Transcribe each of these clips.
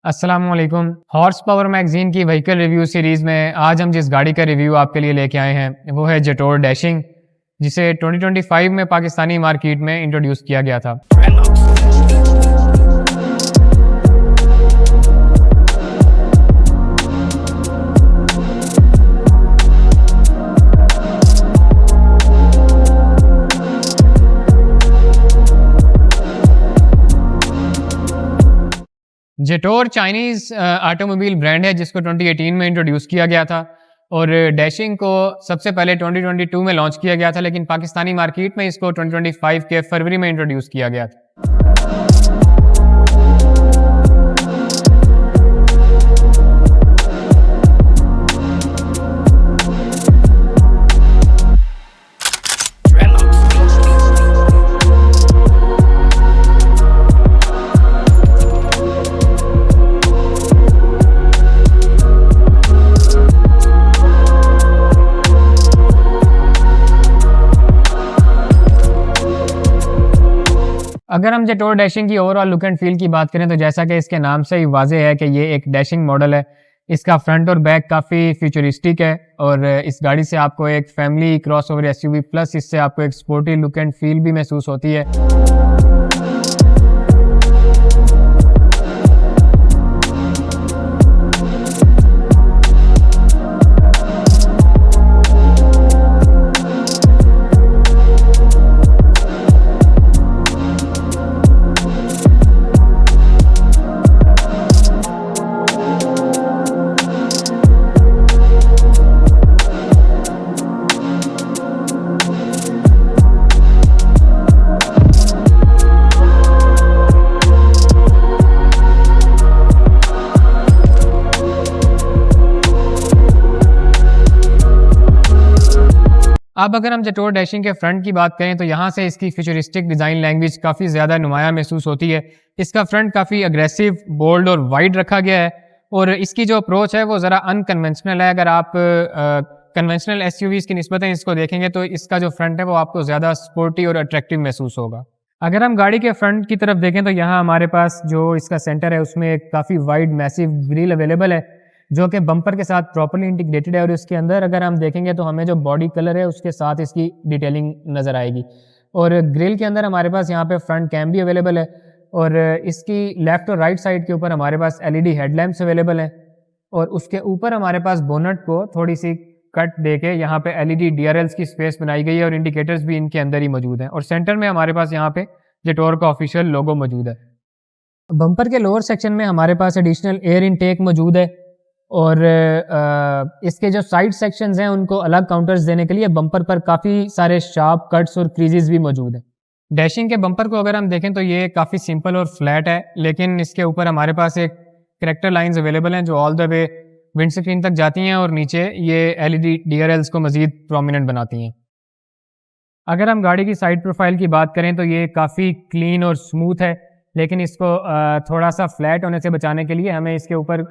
अस्सलामुअलैकुम। Horse power magazine की vehicle review series में आज हम जिस गाड़ी का रिव्यू आपके लिए लेके आए हैं वो है जेटोर डैशिंग, जिसे 2025 में पाकिस्तानी मार्केट में इंट्रोड्यूस किया गया था। जेटोर चाइनीज़ ऑटोमोबाइल ब्रांड है जिसको 2018 में इंट्रोड्यूस किया गया था और डैशिंग को सबसे पहले 2022 में लॉन्च किया गया था, लेकिन पाकिस्तानी मार्केट में इसको 2025 के फरवरी में इंट्रोड्यूस किया गया था। अगर हम जेटोर डैशिंग की ओवरऑल लुक एंड फील की बात करें तो जैसा कि इसके नाम से ही वाज़ेह है कि ये एक डैशिंग मॉडल है। इसका फ्रंट और बैक काफ़ी फ्यूचरिस्टिक है और इस गाड़ी से आपको एक फैमिली क्रॉसओवर एसयूवी प्लस इससे आपको एक स्पोर्टी लुक एंड फील भी महसूस होती है। अब अगर हम जेटोर डैशिंग के फ्रंट की बात करें तो यहाँ से इसकी फ्यूचरिस्टिक डिज़ाइन लैंग्वेज काफ़ी ज़्यादा नुमाया महसूस होती है। इसका फ्रंट काफ़ी अग्रेसिव, बोल्ड और वाइड रखा गया है और इसकी जो अप्रोच है वो ज़रा अनकन्वेंशनल है। अगर आप कन्वेंशनल एसयूवीज़ की निस्बतें इसको देखेंगे तो इसका जो फ्रंट है वो आपको ज़्यादा स्पोर्टी और अट्रैक्टिव महसूस होगा। अगर हम गाड़ी के फ्रंट की तरफ देखें तो यहाँ हमारे पास जो इसका सेंटर है उसमें एक काफ़ी वाइड मैसिव ग्रिल अवेलेबल है जो कि बम्पर के साथ प्रॉपर्ली इंटीग्रेटेड है और इसके अंदर अगर हम देखेंगे तो हमें जो बॉडी कलर है उसके साथ इसकी डिटेलिंग नज़र आएगी। और ग्रिल के अंदर हमारे पास यहाँ पे फ्रंट कैम भी अवेलेबल है और इसकी लेफ्ट और राइट साइड के ऊपर हमारे पास एलईडी हेडलैम्प्स अवेलेबल हैं और उसके ऊपर हमारे पास बोनट को थोड़ी सी कट दे के यहाँ पे एलईडी डीआरएल्स की स्पेस बनाई गई है और इंडिकेटर्स भी इनके अंदर ही मौजूद हैं और सेंटर में हमारे पास यहाँ पे जेटोर का ऑफिशियल लोगो मौजूद है। बम्पर के लोअर सेक्शन में हमारे पास एडिशनल एयर इनटेक मौजूद है और इसके जो साइड सेक्शंस हैं उनको अलग काउंटर्स देने के लिए बम्पर पर काफ़ी सारे शार्प कट्स और क्रीजेस भी मौजूद हैं। डैशिंग के बम्पर को अगर हम देखें तो ये काफ़ी सिंपल और फ्लैट है, लेकिन इसके ऊपर हमारे पास एक करैक्टर लाइंस अवेलेबल हैं जो all the way wind screen तक जाती हैं और नीचे ये एलईडी डीआरएल्स को मज़ीद प्रोमिनेंट बनाती हैं। अगर हम गाड़ी की साइड प्रोफाइल की बात करें तो ये काफ़ी क्लीन और स्मूथ है, लेकिन इसको थोड़ा सा फ्लैट होने से बचाने के लिए हमें इसके ऊपर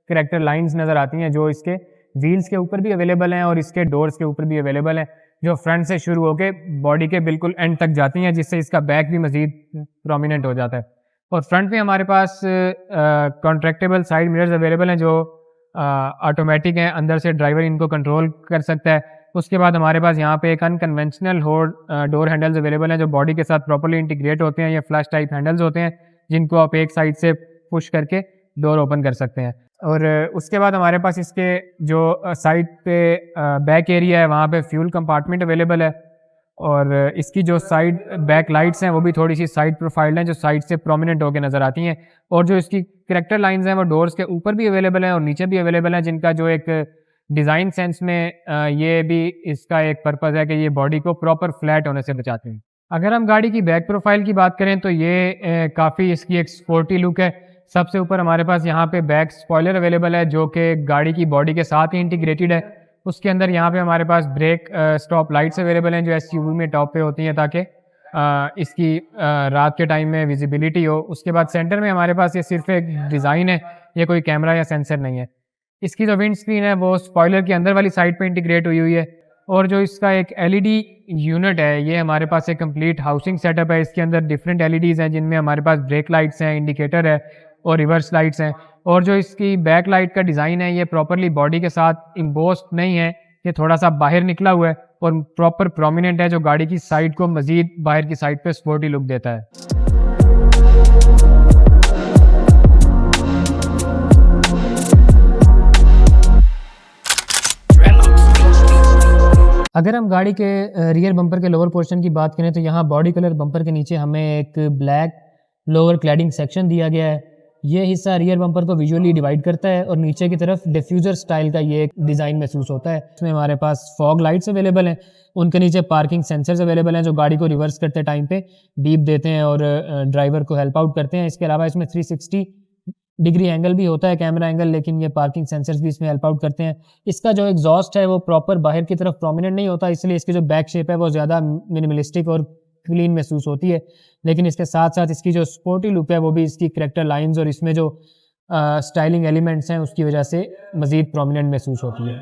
करैक्टर लाइंस नज़र आती हैं जो इसके व्हील्स के ऊपर भी अवेलेबल हैं और इसके डोर्स के ऊपर भी अवेलेबल हैं जो फ्रंट से शुरू होकर बॉडी के बिल्कुल एंड तक जाती हैं, जिससे इसका बैक भी मज़ीद प्रोमिनेंट हो जाता है। और फ्रंट में हमारे पास कॉन्ट्रैक्टेबल साइड मिरर्स अवेलेबल हैं जो ऑटोमेटिक हैं, अंदर से ड्राइवर इनको कंट्रोल कर सकता है। उसके बाद हमारे पास यहाँ पे एक अनकन्वेंशनल डोर हैंडल्स अवेलेबल हैं जो बॉडी के साथ प्रॉपर्ली इंटीग्रेट होते हैं। ये फ्लैश टाइप हैंडल्स होते हैं जिनको आप एक साइड से पुश करके डोर ओपन कर सकते हैं। और उसके बाद हमारे पास इसके जो साइड पे बैक एरिया है वहाँ पे फ्यूल कंपार्टमेंट अवेलेबल है और इसकी जो साइड बैक लाइट्स हैं वो भी थोड़ी सी साइड प्रोफाइल्ड हैं जो साइड से प्रोमिनेंट होकर नज़र आती हैं और जो इसकी करैक्टर लाइंस हैं वो डोर्स के ऊपर भी अवेलेबल हैं और नीचे भी अवेलेबल हैं, जिनका जो एक डिज़ाइन सेंस में ये भी इसका एक पर्पज़ है कि ये बॉडी को प्रॉपर फ्लैट होने से बचाते हैं। अगर हम गाड़ी की बैक प्रोफाइल की बात करें तो ये काफ़ी इसकी एक स्पोर्टी लुक है। सबसे ऊपर हमारे पास यहाँ पे बैक स्पॉइलर अवेलेबल है जो कि गाड़ी की बॉडी के साथ ही इंटीग्रेटेड है। उसके अंदर यहाँ पे हमारे पास ब्रेक स्टॉप लाइट्स अवेलेबल हैं जो एसयूवी में टॉप पे होती हैं ताकि इसकी रात के टाइम में विजिबिलिटी हो। उसके बाद सेंटर में हमारे पास ये सिर्फ एक डिज़ाइन है, ये कोई कैमरा या सेंसर नहीं है। इसकी जो विंड स्क्रीन है वो स्पॉइलर के अंदर वाली साइड पे इंटीग्रेट हुई हुई है और जो इसका एक एलईडी यूनिट है ये हमारे पास एक कंप्लीट हाउसिंग सेटअप है। इसके अंदर डिफरेंट एलईडीज़ हैं जिनमें हमारे पास ब्रेक लाइट्स हैं, इंडिकेटर है और रिवर्स लाइट्स हैं। और जो इसकी बैक लाइट का डिज़ाइन है ये प्रॉपरली बॉडी के साथ इम्बोस्ड नहीं है, ये थोड़ा सा बाहर निकला हुआ है और प्रॉपर प्रोमिनेंट है, जो गाड़ी की साइड को मज़ीद बाहर की साइड पे स्पोर्टी लुक देता है। अगर हम गाड़ी के रियर बम्पर के लोअर पोर्शन की बात करें तो यहाँ बॉडी कलर बम्पर के नीचे हमें एक ब्लैक लोअर क्लैडिंग सेक्शन दिया गया है। ये हिस्सा रियर बम्पर को विजुअली डिवाइड करता है और नीचे की तरफ डिफ्यूज़र स्टाइल का ये एक डिज़ाइन महसूस होता है। इसमें हमारे पास फॉग लाइट्स अवेलेबल हैं, उनके नीचे पार्किंग सेंसर्स अवेलेबल हैं जो गाड़ी को रिवर्स करते टाइम पे बीप देते हैं और ड्राइवर को हेल्प आउट करते हैं। इसके अलावा इसमें 360 डिग्री एंगल भी होता है, कैमरा एंगल, लेकिन ये पार्किंग सेंसर्स भी इसमें हेल्प आउट करते हैं। इसका जो एग्जॉस्ट है वो प्रॉपर बाहर की तरफ प्रोमिनेंट नहीं होता, इसलिए इसकी जो बैक शेप है वो ज़्यादा मिनिमलिस्टिक और क्लीन महसूस होती है। लेकिन इसके साथ साथ इसकी जो स्पोर्टी लुक है वो भी इसकी करैक्टर लाइंस और इसमें जो स्टाइलिंग एलिमेंट्स हैं उसकी वजह से मज़ीद प्रोमिनेंट महसूस होती है।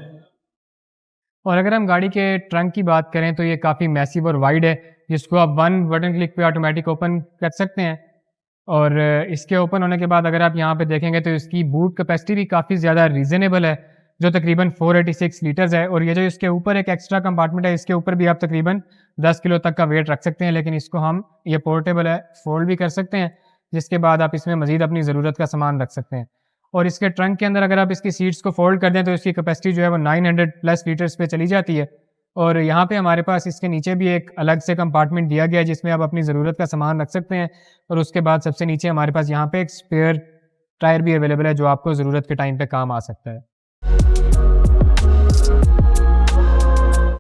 और अगर हम गाड़ी के ट्रंक की बात करें तो ये काफ़ी मैसिव और वाइड है, जिसको आप वन बटन क्लिक पे ऑटोमेटिक ओपन कर सकते हैं। और इसके ओपन होने के बाद अगर आप यहाँ पे देखेंगे तो इसकी बूट कैपेसिटी भी काफ़ी ज़्यादा रीज़नेबल है, जो तकरीबन 486 लीटर्स है। और ये जो इसके ऊपर एक एक्स्ट्रा कंपार्टमेंट है, इसके ऊपर भी आप तकरीबन 10 किलो तक का वेट रख सकते हैं, लेकिन इसको हम ये पोर्टेबल है, फोल्ड भी कर सकते हैं, जिसके बाद आप इसमें मज़ीद अपनी ज़रूरत का सामान रख सकते हैं। और इसके ट्रंक के अंदर अगर आप इसकी सीट्स को फोल्ड कर दें तो इसकी कैपेसिटी जो है वो 900+ लीटर्स पे चली जाती है। और यहाँ पे हमारे पास इसके नीचे भी एक अलग से कंपार्टमेंट दिया गया है जिसमें आप अपनी ज़रूरत का सामान रख सकते हैं। और उसके बाद सबसे नीचे हमारे पास यहाँ पे एक स्पेयर टायर भी अवेलेबल है जो आपको ज़रूरत के टाइम पे काम आ सकता है।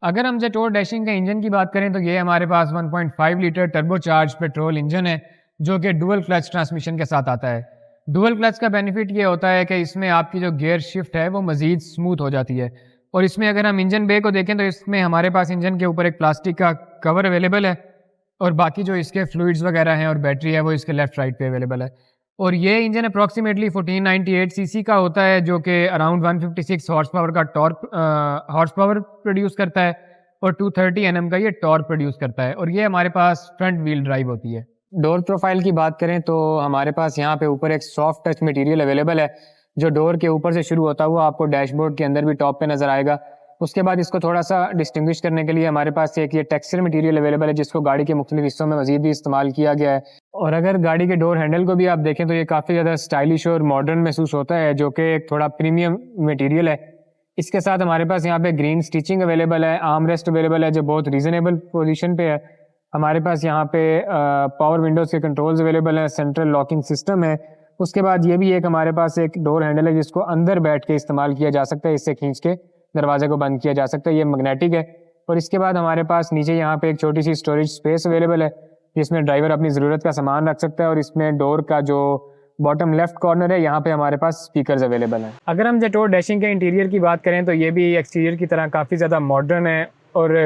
अगर हम जेटोर डैशिंग के इंजन की बात करें तो ये हमारे पास 1.5 लीटर टर्बोचार्ज पेट्रोल इंजन है जो कि डुअल क्लच ट्रांसमिशन के साथ आता है। डुअल क्लच का बेनिफिट ये होता है कि इसमें आपकी जो गियर शिफ्ट है वो मज़ीद स्मूथ हो जाती है। और इसमें अगर हम इंजन बे को देखें तो इसमें हमारे पास इंजन के ऊपर एक प्लास्टिक का कवर अवेलेबल है और बाकी जो इसके फ्लूइड्स वगैरह हैं और बैटरी है वो इसके लेफ्ट राइट पे अवेलेबल है। और ये इंजन अप्रॉक्सीमेटली 1498 सीसी का होता है जो कि अराउंड 156 हॉर्स पावर का टॉर्क हॉर्स पावर प्रोड्यूस करता है और 230 Nm का ये टॉर्क प्रोड्यूस करता है। और ये हमारे पास फ्रंट व्हील ड्राइव होती है। डोर प्रोफाइल की बात करें तो हमारे पास यहाँ पे ऊपर एक सॉफ्ट टच मटेरियल अवेलेबल है जो डोर के ऊपर से शुरू होता हुआ आपको डैशबोर्ड के अंदर भी टॉप पे नजर आएगा। उसके बाद इसको थोड़ा सा डिस्टिंग्विश करने के लिए हमारे पास एक ये टेक्सचर मटेरियल अवेलेबल है जिसको गाड़ी के मुख्तलिफ हिस्सों में मजीद भी इस्तेमाल किया गया है। और अगर गाड़ी के डोर हैंडल को भी आप देखें तो ये काफ़ी ज़्यादा स्टाइलिश और मॉडर्न महसूस होता है जो कि एक थोड़ा प्रीमियम मटेरियल है। इसके साथ हमारे पास यहाँ पे ग्रीन स्टिचिंग अवेलेबल है, आर्म रेस्ट अवेलेबल है जो बहुत रीजनेबल पोजीशन पे है। हमारे पास यहाँ पे पावर विंडोज़ के कंट्रोल्स अवेलेबल हैं, सेंट्रल लॉकिंग सिस्टम है। उसके बाद ये भी एक हमारे पास एक डोर हैंडल है जिसको अंदर बैठ के इस्तेमाल किया जा सकता है, इससे खींच के दरवाजे को बंद किया जा सकता है, ये मैग्नेटिक है। और इसके बाद हमारे पास नीचे यहाँ पे एक छोटी सी स्टोरेज स्पेस अवेलेबल है जिसमें ड्राइवर अपनी ज़रूरत का सामान रख सकता है। और इसमें डोर का जो बॉटम लेफ्ट कॉर्नर है यहाँ पे हमारे पास स्पीकर्स अवेलेबल हैं। अगर हम जेटोर डैशिंग के इंटीरियर की बात करें तो ये भी एक्सटीरियर की तरह काफ़ी ज़्यादा मॉडर्न है और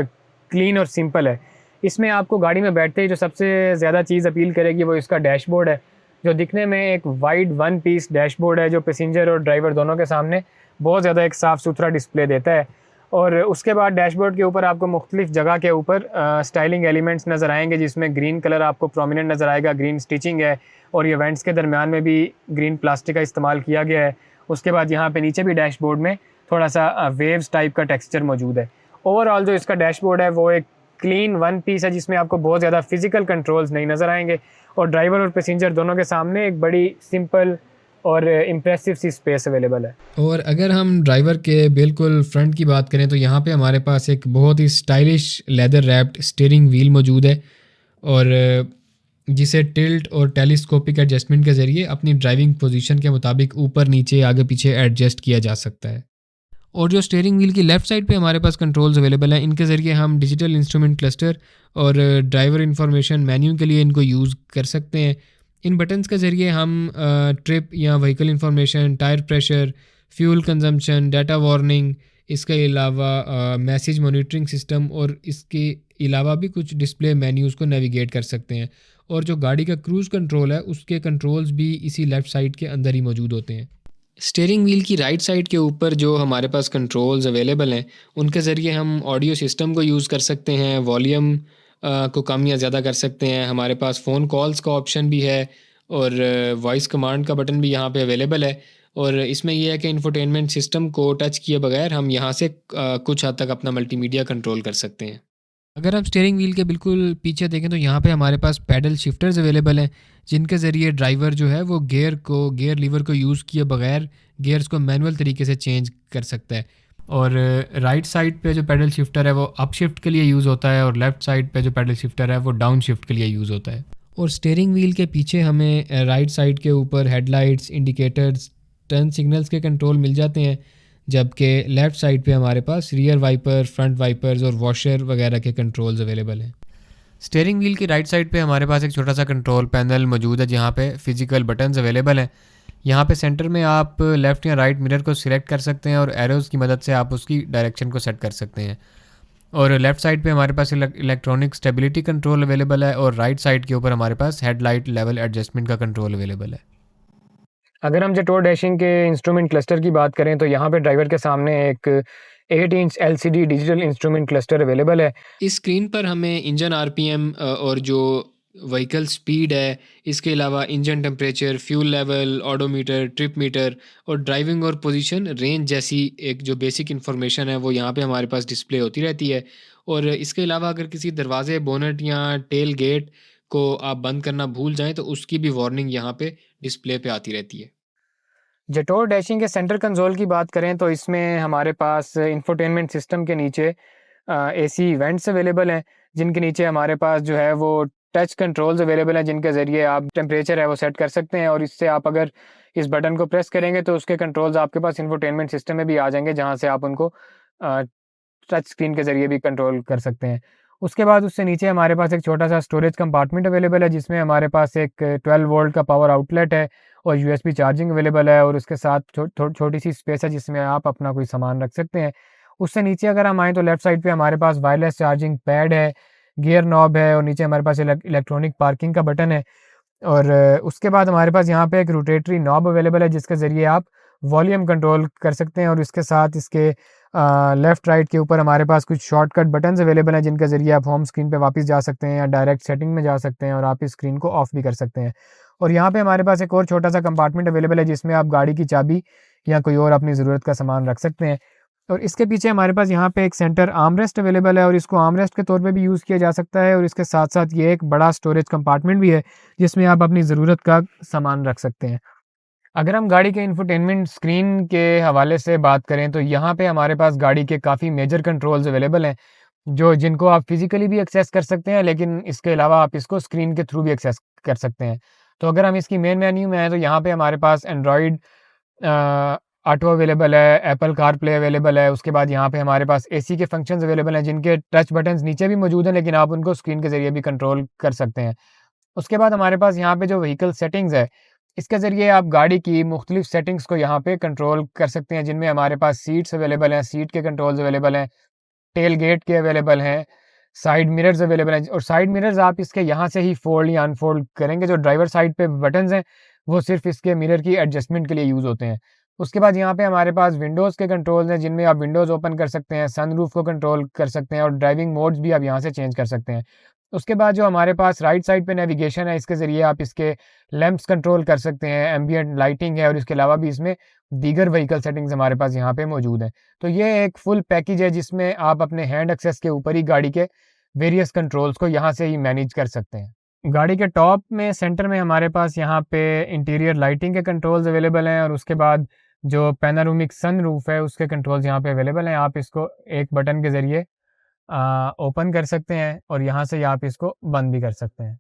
क्लीन और सिंपल है। इसमें आपको गाड़ी में बैठते ही जो सबसे ज़्यादा चीज़ अपील करेगी वो इसका डैशबोर्ड है, जो दिखने में एक वाइड वन पीस डैशबोर्ड है जो पैसेंजर और ड्राइवर दोनों के सामने बहुत ज़्यादा एक साफ़ सुथरा डिस्प्ले देता है। और उसके बाद डैशबोर्ड के ऊपर आपको मुख्तलिफ जगह के ऊपर स्टाइलिंग एलिमेंट्स नज़र आएंगे जिसमें ग्रीन कलर आपको प्रोमिनेंट नज़र आएगा, ग्रीन स्टिचिंग है और ये वेंट्स के दरमियान में भी ग्रीन प्लास्टिक का इस्तेमाल किया गया है। उसके बाद यहाँ पे नीचे भी डैशबोर्ड में थोड़ा सा वेव्स टाइप का टेक्सचर मौजूद है। ओवरऑल जो इसका डैशबोर्ड है वो एक क्लीन वन पीस है जिसमें आपको बहुत ज़्यादा फिजिकल कंट्रोल्स नहीं नज़र आएंगे और ड्राइवर और पैसेंजर दोनों के सामने एक बड़ी सिंपल और इम्प्रेसिव सी स्पेस अवेलेबल है। और अगर हम ड्राइवर के बिल्कुल फ्रंट की बात करें तो यहाँ पे हमारे पास एक बहुत ही stylish leather wrapped steering wheel मौजूद है और जिसे टिल्ट और टेलीस्कोपिक एडजस्टमेंट के ज़रिए अपनी ड्राइविंग पोजीशन के मुताबिक ऊपर नीचे आगे पीछे एडजस्ट किया जा सकता है। और जो स्टीयरिंग व्हील की लेफ़्ट साइड पे हमारे पास कंट्रोल्स अवेलेबल हैं, इनके ज़रिए हम डिजिटल इंस्ट्रूमेंट क्लस्टर और ड्राइवर इंफॉर्मेशन मेन्यू के लिए इनको यूज़ कर सकते हैं। इन बटन्स के ज़रिए हम ट्रिप या vehicle information, tyre pressure, fuel consumption, data warning, इसके अलावा मैसेज मॉनिटरिंग सिस्टम और इसके अलावा भी कुछ डिस्प्ले मेन्यूज़ को नेविगेट कर सकते हैं। और जो गाड़ी का क्रूज़ कंट्रोल है उसके कंट्रोल्स भी इसी लेफ़्ट साइड के अंदर ही मौजूद होते हैं। स्टीयरिंग व्हील की राइट साइड के ऊपर जो हमारे पास कंट्रोल्स अवेलेबल हैं उनके ज़रिए हम ऑडियो सिस्टम को यूज़ कर सकते हैं, वॉल्यूम को कम या ज़्यादा कर सकते हैं। हमारे पास फ़ोन कॉल्स का ऑप्शन भी है और वॉइस कमांड का बटन भी यहाँ पे अवेलेबल है। और इसमें यह है कि इंफोटेनमेंट सिस्टम को टच किए बगैर हम यहाँ से कुछ हद तक अपना मल्टीमीडिया कंट्रोल कर सकते हैं। अगर आप स्टीयरिंग व्हील के बिल्कुल पीछे देखें तो यहाँ पे हमारे पास पैडल शिफ्टर्स अवेलेबल हैं, जिनके ज़रिए ड्राइवर जो है वो गियर लीवर को यूज़ किए बगैर गियर्स को मैनुअल तरीके से चेंज कर सकता है। और राइट साइड पे जो पैडल शिफ्टर है वो अप शिफ्ट के लिए यूज़ होता है, और लेफ़्ट साइड पे जो पैडल शिफ्टर है वो डाउन शिफ्ट के लिए यूज़ होता है। और स्टीयरिंग व्हील के पीछे हमें राइट साइड के ऊपर हेडलाइट्स, इंडिकेटर्स, टर्न सिग्नल्स के कंट्रोल मिल जाते हैं, जबकि लेफ़्ट साइड पे हमारे पास रियर वाइपर, फ्रंट वाइपर्स और वॉशर वगैरह के कंट्रोल्स अवेलेबल हैं। स्टीयरिंग व्हील की राइट साइड पे हमारे पास एक छोटा सा कंट्रोल पैनल मौजूद है, जहाँ पे फिजिकल बटन्स अवेलेबल हैं। यहाँ पे सेंटर में आप लेफ़्ट या राइट मिरर को सिलेक्ट कर सकते हैं और एरोज़ की मदद से आप उसकी डायरेक्शन को सेट कर सकते हैं। और लेफ़्ट साइड पे हमारे पास इलेक्ट्रॉनिक स्टेबिलिटी कंट्रोल अवेलेबल है, और राइट साइड के ऊपर हमारे पास हेडलाइट लेवल एडजस्टमेंट का कंट्रोल अवेलेबल है। अगर हम जेटोर डैशिंग के इंस्ट्रूमेंट क्लस्टर की बात करें तो यहाँ पे ड्राइवर के सामने एक 8 inch LCD digital instrument cluster available है। इस स्क्रीन पर हमें इंजन RPM और जो व्हीकल स्पीड है, इसके अलावा engine temperature, fuel level, odometer, trip meter और ड्राइविंग और पोजीशन रेंज जैसी एक जो बेसिक इन्फॉर्मेशन है वो यहाँ पे हमारे पास डिस्प्ले होती रहती है। और इसके अलावा अगर किसी दरवाजे, बोनट या टेल गेट को आप बंद करना भूल जाएं तो उसकी भी वार्निंग यहाँ पे डिस्प्ले पे आती रहती है। जेटोर डैशिंग के सेंटर कंसोल की बात करें तो इसमें हमारे पास इंफोटेनमेंट सिस्टम के नीचे AC वेंट्स अवेलेबल हैं, जिनके नीचे हमारे पास जो है वो टच कंट्रोल्स अवेलेबल हैं, जिनके ज़रिए आप टेम्परेचर है वो सेट कर सकते हैं। और इससे आप अगर इस बटन को प्रेस करेंगे तो उसके कंट्रोल्स आपके पास इंफोटेनमेंट सिस्टम में भी आ जाएंगे, जहाँ से आप उनको टच स्क्रीन के ज़रिए भी कंट्रोल कर सकते हैं। उसके बाद उससे नीचे हमारे पास एक छोटा सा स्टोरेज कंपार्टमेंट अवेलेबल है, जिसमें हमारे पास एक 12 वोल्ट का पावर आउटलेट है और USB चार्जिंग अवेलेबल है, और उसके साथ छोटी सी स्पेस है जिसमें आप अपना कोई सामान रख सकते हैं। उससे नीचे अगर हम आएँ तो लेफ़्ट साइड पे हमारे पास वायरलेस चार्जिंग पैड है, गियर नॉब है, और नीचे हमारे पास इलेक्ट्रॉनिक पार्किंग का बटन है। और उसके बाद हमारे पास यहाँ पे एक रोटेटरी नॉब अवेलेबल है, जिसके ज़रिए आप वॉल्यूम कंट्रोल कर सकते हैं। और इसके साथ इसके लेफ़्ट राइट के ऊपर हमारे पास कुछ शॉर्टकट बटन्स अवेलेबल हैं, जिनके ज़रिए आप होम स्क्रीन पे वापस जा सकते हैं या डायरेक्ट सेटिंग में जा सकते हैं, और आप इस स्क्रीन को ऑफ भी कर सकते हैं। और यहाँ पे हमारे पास एक और छोटा सा कंपार्टमेंट अवेलेबल है, जिसमें आप गाड़ी की चाबी या कोई और अपनी ज़रूरत का सामान रख सकते हैं। और इसके पीछे हमारे पास यहाँ पे एक सेंटर आर्मरेस्ट अवेलेबल है, और इसको आर्मरेस्ट के तौर पे भी यूज़ किया जा सकता है। और इसके साथ साथ ये एक बड़ा स्टोरेज कंपार्टमेंट भी है, जिसमें आप अपनी ज़रूरत का सामान रख सकते हैं। अगर हम गाड़ी के इंफोटेनमेंट स्क्रीन के हवाले से बात करें तो यहाँ पे हमारे पास गाड़ी के काफ़ी मेजर कंट्रोल्स अवेलेबल हैं, जिनको आप फिज़िकली भी एक्सेस कर सकते हैं, लेकिन इसके अलावा आप इसको स्क्रीन के थ्रू भी एक्सेस कर सकते हैं। तो अगर हम इसकी मेन मेन्यू में आएँ तो यहाँ पे हमारे पास एंड्रॉयड ऑटो अवेलेबल है, एप्पल कार प्ले अवेलेबल है। उसके बाद यहाँ पे हमारे पास AC के फंक्शंस अवेलेबल हैं, जिनके टच बटन्स नीचे भी मौजूद हैं, लेकिन आप उनको स्क्रीन के ज़रिए भी कंट्रोल कर सकते हैं। उसके बाद हमारे पास यहाँ पे जो व्हीकल सेटिंग्स है, इसके ज़रिए आप गाड़ी की मुख्तलिफ सेटिंग्स को यहाँ पे कंट्रोल कर सकते हैं, जिनमें हमारे पास सीट्स अवेलेबल हैं, सीट के कंट्रोल्स अवेलेबल हैं, टेल गेट के अवेलेबल हैं, साइड मिरर्स अवेलेबल हैं। और साइड मिरर्स आप इसके यहाँ से ही फोल्ड या अनफोल्ड करेंगे। जो ड्राइवर साइड पे बटन्स हैं वो सिर्फ इसके मिरर की एडजस्टमेंट के लिए यूज़ होते हैं। उसके बाद यहाँ पे हमारे पास विंडोज़ के कंट्रोल्स हैं, जिनमें आप विंडोज़ ओपन कर सकते हैं, सनरूफ को कंट्रोल कर सकते हैं, और ड्राइविंग मोड्स भी आप यहाँ से चेंज कर सकते हैं। उसके बाद जो हमारे पास राइट साइड पे नेविगेशन है, इसके ज़रिए आप इसके लैंप्स कंट्रोल कर सकते हैं, एम्बिएंट लाइटिंग है, और इसके अलावा भी इसमें दीगर व्हीकल सेटिंग्स हमारे पास यहाँ पे मौजूद हैं। तो ये एक फुल पैकेज है, जिसमें आप अपने हैंड एक्सेस के ऊपर ही गाड़ी के वेरियस कंट्रोल्स को यहाँ से ही मैनेज कर सकते हैं। गाड़ी के टॉप में सेंटर में हमारे पास यहाँ पे इंटीरियर लाइटिंग के कंट्रोल्स अवेलेबल हैं, और उसके बाद जो पैनारोमिक सनरूफ है उसके कंट्रोल्स यहाँ पे अवेलेबल हैं। आप इसको एक बटन के ज़रिए ओपन कर सकते हैं, और यहाँ से आप इसको बंद भी कर सकते हैं।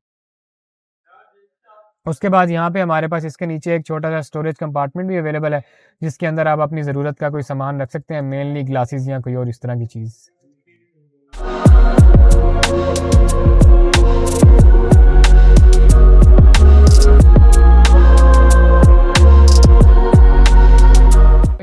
उसके बाद यहाँ पे हमारे पास इसके नीचे एक छोटा सा स्टोरेज कंपार्टमेंट भी अवेलेबल है, जिसके अंदर आप अपनी ज़रूरत का कोई सामान रख सकते हैं, मेनली ग्लासेस या कोई और इस तरह की चीज़।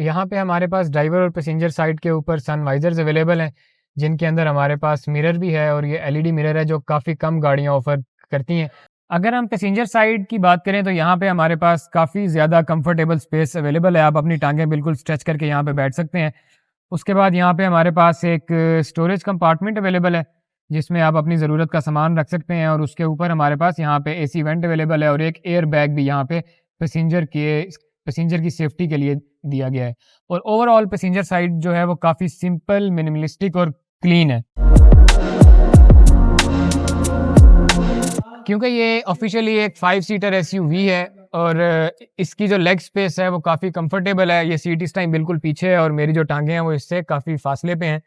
यहाँ पे हमारे पास ड्राइवर और पैसेंजर साइड के ऊपर सनवाइजर्स अवेलेबल हैं, जिनके अंदर हमारे पास मिरर भी है, और ये LED मिरर है जो काफ़ी कम गाड़ियाँ ऑफ़र करती हैं। अगर हम पैसेंजर साइड की बात करें तो यहाँ पे हमारे पास काफ़ी ज़्यादा कंफर्टेबल स्पेस अवेलेबल है। आप अपनी टांगें बिल्कुल स्ट्रेच करके यहाँ पे बैठ सकते हैं। उसके बाद यहाँ पे हमारे पास एक स्टोरेज कंपार्टमेंट अवेलेबल है, जिसमें आप अपनी ज़रूरत का सामान रख सकते हैं, और उसके ऊपर हमारे पास यहाँ पे एसी वेंट अवेलेबल है, और एक एयर बैग भी यहाँ पे पैसेंजर की सेफ्टी के लिए दिया गया है। और ओवरऑल पैसेंजर साइड जो है वो काफ़ी सिंपल, मिनिमलिस्टिक और क्लीन है। क्योंकि ये ऑफिशियली एक 5 सीटर एसयूवी है, और इसकी जो लेग स्पेस है वो काफ़ी कंफर्टेबल है। ये सीट इस टाइम बिल्कुल पीछे है, और मेरी जो टांगें हैं वो इससे काफ़ी फासले पे हैं,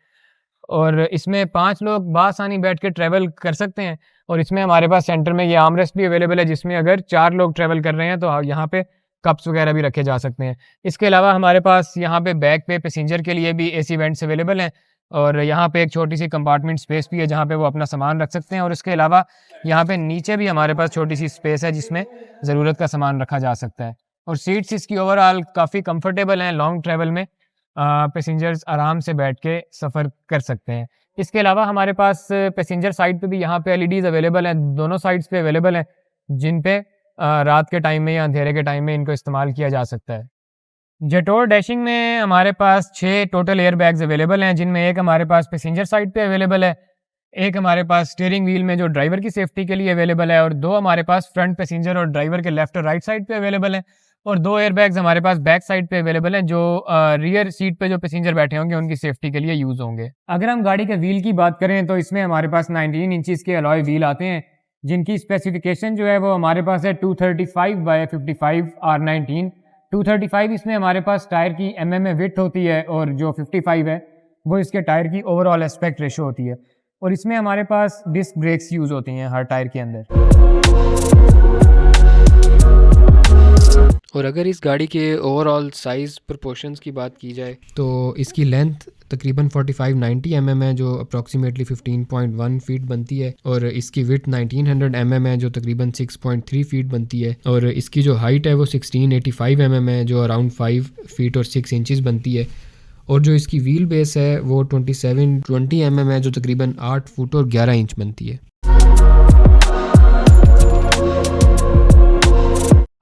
और इसमें 5 लोग बासानी बैठ के ट्रैवल कर सकते हैं। और इसमें हमारे पास सेंटर में ये आर्मरेस्ट भी अवेलेबल है, जिसमें अगर 4 लोग ट्रैवल कर रहे हैं तो यहाँ पे कप्स वगैरह भी रखे जा सकते हैं। इसके अलावा हमारे पास यहाँ पे बैक पे पैसेंजर के लिए भी एसी वेंट्स अवेलेबल हैं, और यहाँ पे एक छोटी सी कंपार्टमेंट स्पेस भी है जहाँ पे वो अपना सामान रख सकते हैं। और इसके अलावा यहाँ पे नीचे भी हमारे पास छोटी सी स्पेस है जिसमें ज़रूरत का सामान रखा जा सकता है। और सीट्स इसकी ओवरऑल काफ़ी कंफर्टेबल हैं। लॉन्ग ट्रैवल में पैसेंजर्स आराम से बैठ के सफ़र कर सकते हैं। इसके अलावा हमारे पास पैसेंजर साइड पे भी यहाँ पे एलईडीज़ अवेलेबल हैं, दोनों साइड्स पे अवेलेबल हैं, जिन पे रात के टाइम में या अंधेरे के टाइम में इनको इस्तेमाल किया जा सकता है। जेटोर डैशिंग में हमारे पास 6 टोटल एयर बैग्स अवेलेबल हैं, जिनमें एक हमारे पास पैसेंजर साइड पे अवेलेबल है, एक हमारे पास स्टीयरिंग व्हील में जो ड्राइवर की सेफ्टी के लिए अवेलेबल है, और 2 हमारे पास फ्रंट पैसेंजर और ड्राइवर के लेफ्ट और राइट साइड पे अवेलेबल हैं, और 2 एयर बैग्स हमारे पास बैक साइड पे अवेलेबल हैं, जो रियर सीट पे जो पैसेंजर बैठे होंगे उनकी सेफ्टी के लिए यूज़ होंगे। अगर हम गाड़ी के व्हील की बात करें तो इसमें हमारे पास 19 इंचज़ के अलॉय व्हील आते हैं, जिनकी स्पेसिफिकेशन जो है वो हमारे पास है 235/55 R19। 235 इसमें हमारे पास टायर की mm में विड्थ होती है, और जो 55 है वो इसके टायर की ओवरऑल एस्पेक्ट रेशो होती है, और इसमें हमारे पास डिस्क ब्रेक्स यूज़ होती हैं हर टायर के अंदर। और अगर इस गाड़ी के ओवरऑल साइज़ प्रोपोर्शंस की बात की जाए तो इसकी लेंथ तकरीबन 45-90 mm है, जो अप्रॉक्सीमेटली 15.1 फीट बनती है, और इसकी विड्थ 1900 mm है, जो तकरीबन 6.3 फीट बनती है, और इसकी जो हाइट है वो 1685 mm है, जो अराउंड 5 फीट और 6 इंचज़ बनती है, और जो इसकी व्हील बेस है वो 2720 mm है, जो तकरीबन 8 फुट और 11 इंच बनती है।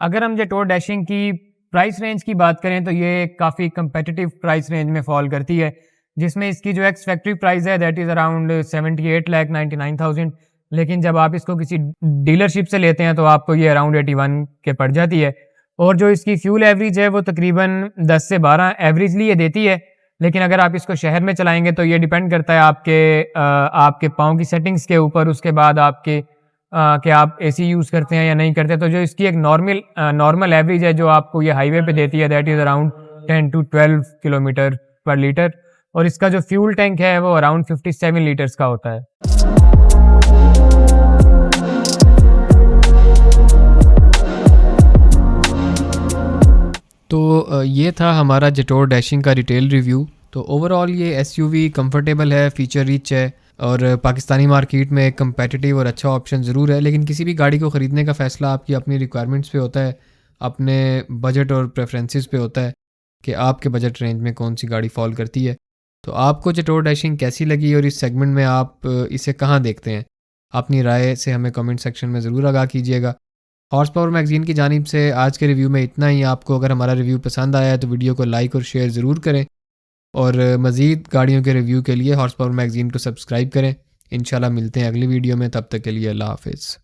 अगर हम जेटोर डैशिंग की प्राइस रेंज की बात करें तो ये काफ़ी कंपेटिटिव प्राइस रेंज में फॉल करती है, जिसमें इसकी जो एक्स फैक्ट्री प्राइस है दैट इज़ अराउंड 78,99,000, लेकिन जब आप इसको किसी डीलरशिप से लेते हैं तो आपको ये अराउंड 81 के पड़ जाती है। और जो इसकी फ्यूल एवरेज है वो तकरीबन 10 से 12 एवरेजली ये देती है, लेकिन अगर आप इसको शहर में चलाएंगे तो ये डिपेंड करता है आपके पाँव की सेटिंग्स के ऊपर, उसके बाद आपके कि आप एसी यूज़ करते हैं या नहीं करते। तो जो इसकी एक नॉर्मल एवरेज है जो आपको ये हाईवे पे देती है that is around 10 to 12 kilometre पर लीटर, और इसका जो फ्यूल टैंक है वो अराउंड 57 लीटर्स का होता है। तो ये था हमारा जेटोर डैशिंग का रिटेल रिव्यू। तो ओवरऑल ये एसयूवी कंफर्टेबल है, फीचर रिच है, और पाकिस्तानी मार्केट में एक कम्पेटिटिव और अच्छा ऑप्शन ज़रूर है। लेकिन किसी भी गाड़ी को ख़रीदने का फ़ैसला आपकी अपनी रिक्वायरमेंट्स पे होता है, अपने बजट और प्रेफरेंसेस पे होता है कि आपके बजट रेंज में कौन सी गाड़ी फॉल करती है। तो आपको जेटोर डैशिंग कैसी लगी और इस सेगमेंट में आप इसे कहाँ देखते हैं? अपनी राय से हमें कमेंट सेक्शन में ज़रूर आगाह कीजिएगा। हॉर्स पावर मैगज़ीन की जानिब से आज के रिव्यू में इतना ही। आपको अगर हमारा रिव्यू पसंद आया है तो वीडियो को लाइक और शेयर ज़रूर करें, और मज़ीद गाड़ियों के रिव्यू के लिए हॉर्स पावर मैगज़ीन को सब्सक्राइब करें। इंशाल्लाह मिलते हैं अगली वीडियो में, तब तक के लिए अल्लाह हाफ़िज़।